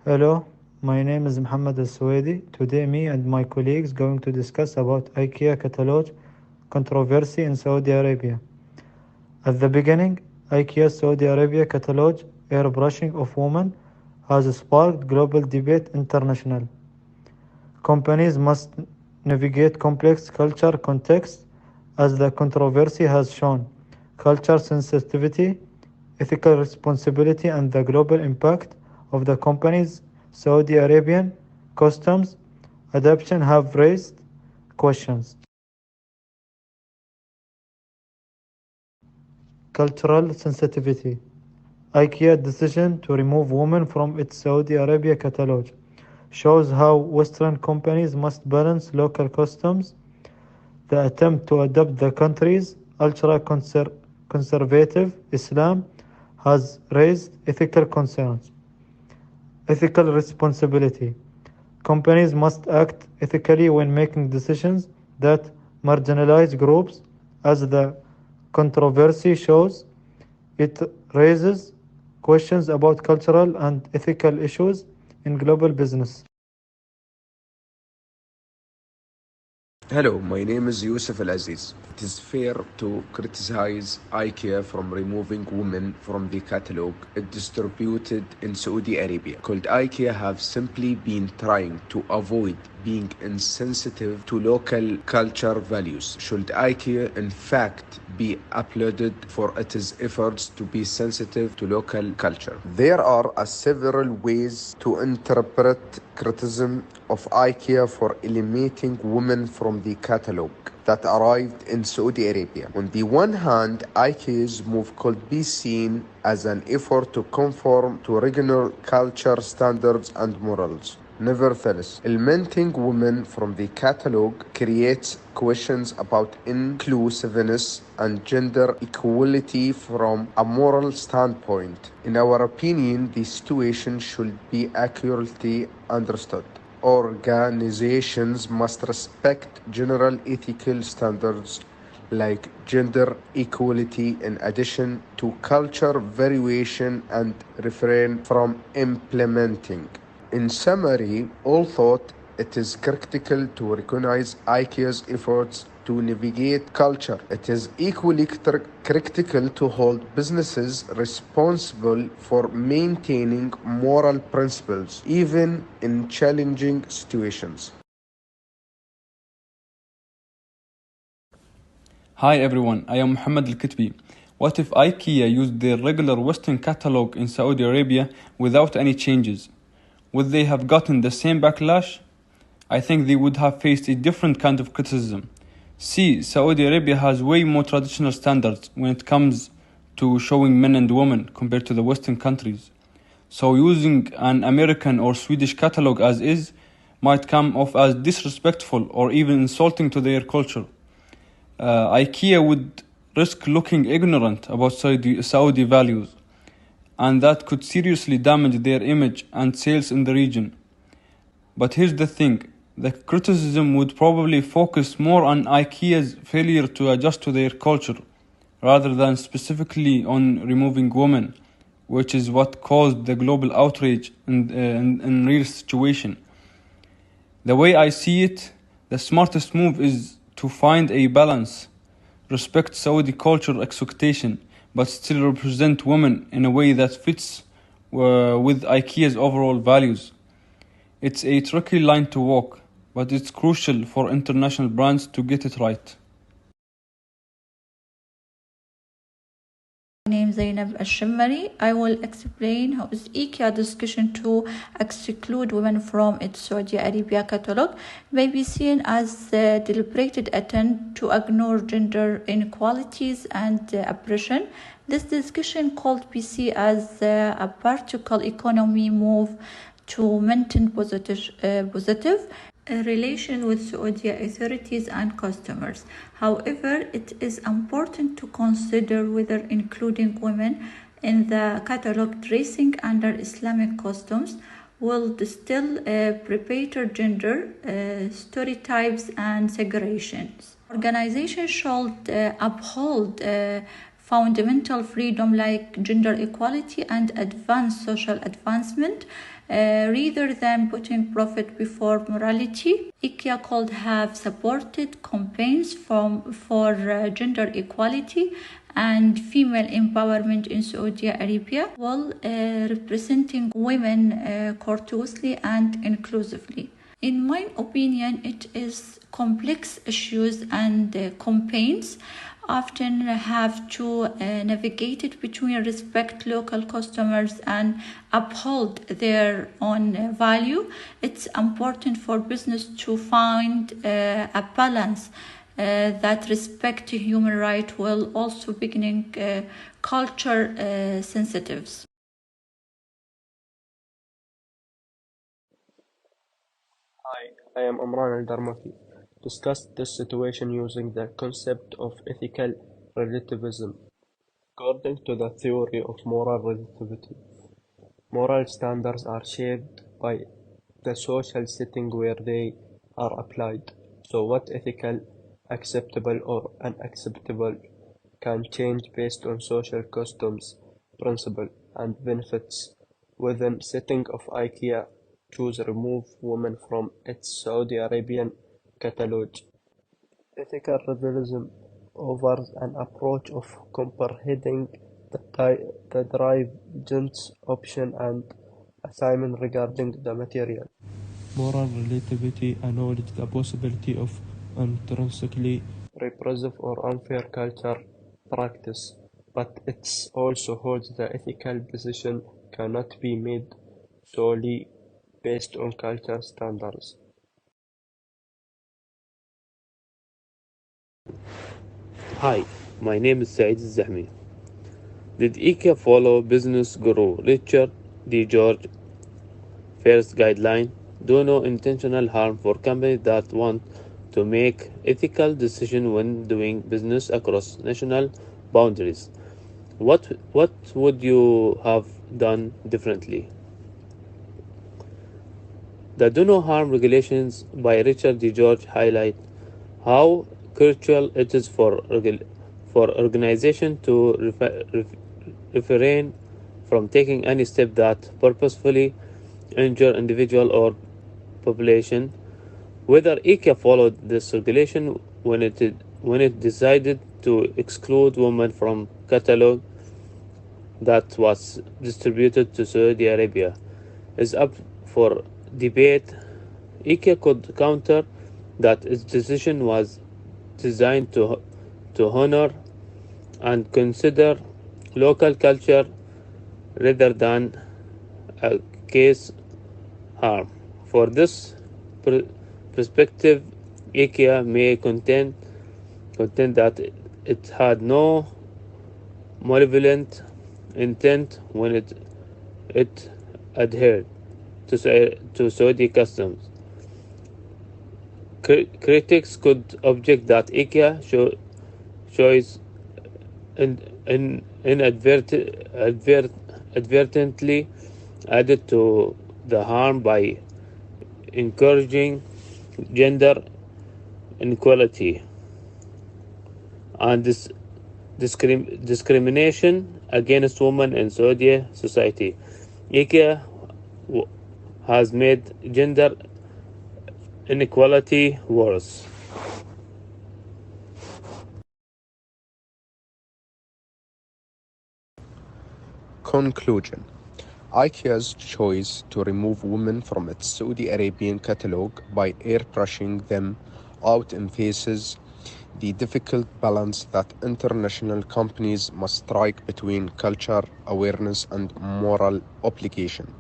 Hello, my name is Mohammed Al-Suwaidi. Today, me and my colleagues going to discuss about IKEA catalog controversy in Saudi Arabia. At the beginning, IKEA Saudi Arabia catalog airbrushing of women has sparked global debate international. Companies must navigate complex culture contexts as the controversy has shown. Culture sensitivity, ethical responsibility, and the global impact of the company's Saudi Arabian customs adoption have raised questions. Cultural sensitivity. IKEA decision to remove women from its Saudi Arabia catalog shows how Western companies must balance local customs. The attempt to adopt the country's ultra-conservative Islam has raised ethical concerns. Ethical responsibility. Companies must act ethically when making decisions that marginalize groups. As the controversy shows, it raises questions about cultural and ethical issues in global business. Hello, my name is Yusuf Al Aziz. It is fair to criticize IKEA from removing women from the catalog it distributed in Saudi Arabia. Could IKEA have simply been trying to avoid being insensitive to local culture values? Should IKEA in fact be applauded for its efforts to be sensitive to local culture? There are several ways to interpret criticism of IKEA for eliminating women from the catalog that arrived in Saudi Arabia. On the one hand, IKEA's move could be seen as an effort to conform to regional culture standards and morals. Nevertheless, eliminating women from the catalog creates questions about inclusiveness and gender equality from a moral standpoint. In our opinion, the situation should be accurately understood. Organizations must respect general ethical standards like gender equality in addition to culture variation and refrain from implementing. In summary, although it is critical to recognize IKEA's efforts to navigate culture, it is equally critical to hold businesses responsible for maintaining moral principles, even in challenging situations. Hi everyone, I am Mohammed Al-Kitbi. What if IKEA used their regular Western catalog in Saudi Arabia without any changes? Would they have gotten the same backlash? I think they would have faced a different kind of criticism. See, Saudi Arabia has way more traditional standards when it comes to showing men and women compared to the Western countries. So using an American or Swedish catalog as is might come off as disrespectful or even insulting to their culture. IKEA would risk looking ignorant about Saudi values, and that could seriously damage their image and sales in the region. But here's the thing, the criticism would probably focus more on IKEA's failure to adjust to their culture, rather than specifically on removing women, which is what caused the global outrage in real situation. The way I see it, the smartest move is to find a balance, respect Saudi culture expectation, but still represent women in a way that fits with IKEA's overall values. It's a tricky line to walk, but it's crucial for international brands to get it right. My name is Zainab Al-Shimmari. I will explain how is IKEA discussion to exclude women from its Saudi Arabia catalog may be seen as a deliberate attempt to ignore gender inequalities and oppression. This discussion could be seen as a particle economy move to maintain positive relation with Saudi authorities and customers. However, it is important to consider whether including women in the catalog dressing under Islamic customs will still perpetuate gender stereotypes and segregations. Organizations should uphold fundamental freedom like gender equality and advance social advancement Rather than putting profit before morality, IKEA could have supported campaigns for gender equality and female empowerment in Saudi Arabia while representing women courteously and inclusively. In my opinion, it is complex issues and campaigns often have to navigate it between respect local customers and uphold their own value. It's important for business to find a balance that respect human rights while also beginning culture sensitives. Hi, I am Amran Al-Darmaki. Discuss this situation using the concept of ethical relativism. According to the theory of moral relativity, moral standards are shaped by the social setting where they are applied. So what ethical, acceptable or unacceptable can change based on social customs, principles, and benefits. Within setting of IKEA, choose remove women from its Saudi Arabian catalog. Ethical realism offers an approach of comprehending the divergent option and assignment regarding the material. Moral relativity acknowledges the possibility of intrinsically repressive or unfair culture practice, but it also holds the ethical decision cannot be made solely based on cultural standards. Hi, my name is Saeed Zahmi. Did IKEA follow business guru Richard D. George first guideline? Do no intentional harm for companies that want to make ethical decisions when doing business across national boundaries. What would you have done differently? The Do No Harm regulations by Richard D. George highlight how crucial it is for organizations to refrain from taking any step that purposefully injure individual or population. Whether IKEA followed this regulation when it decided to exclude women from catalog that was distributed to Saudi Arabia is up for debate. IKEA could counter that its decision was designed to honor and consider local culture rather than a case harm. For this perspective, IKEA may contend that it had no malevolent intent when it adhered to Saudi customs. Critics could object that IKEA chose inadvertently added to the harm by encouraging gender inequality and discrimination against women in Saudi society. IKEA has made gender inequality worse. Conclusion: IKEA's choice to remove women from its Saudi Arabian catalog by airbrushing them out emphasizes the difficult balance that international companies must strike between culture awareness and moral obligation.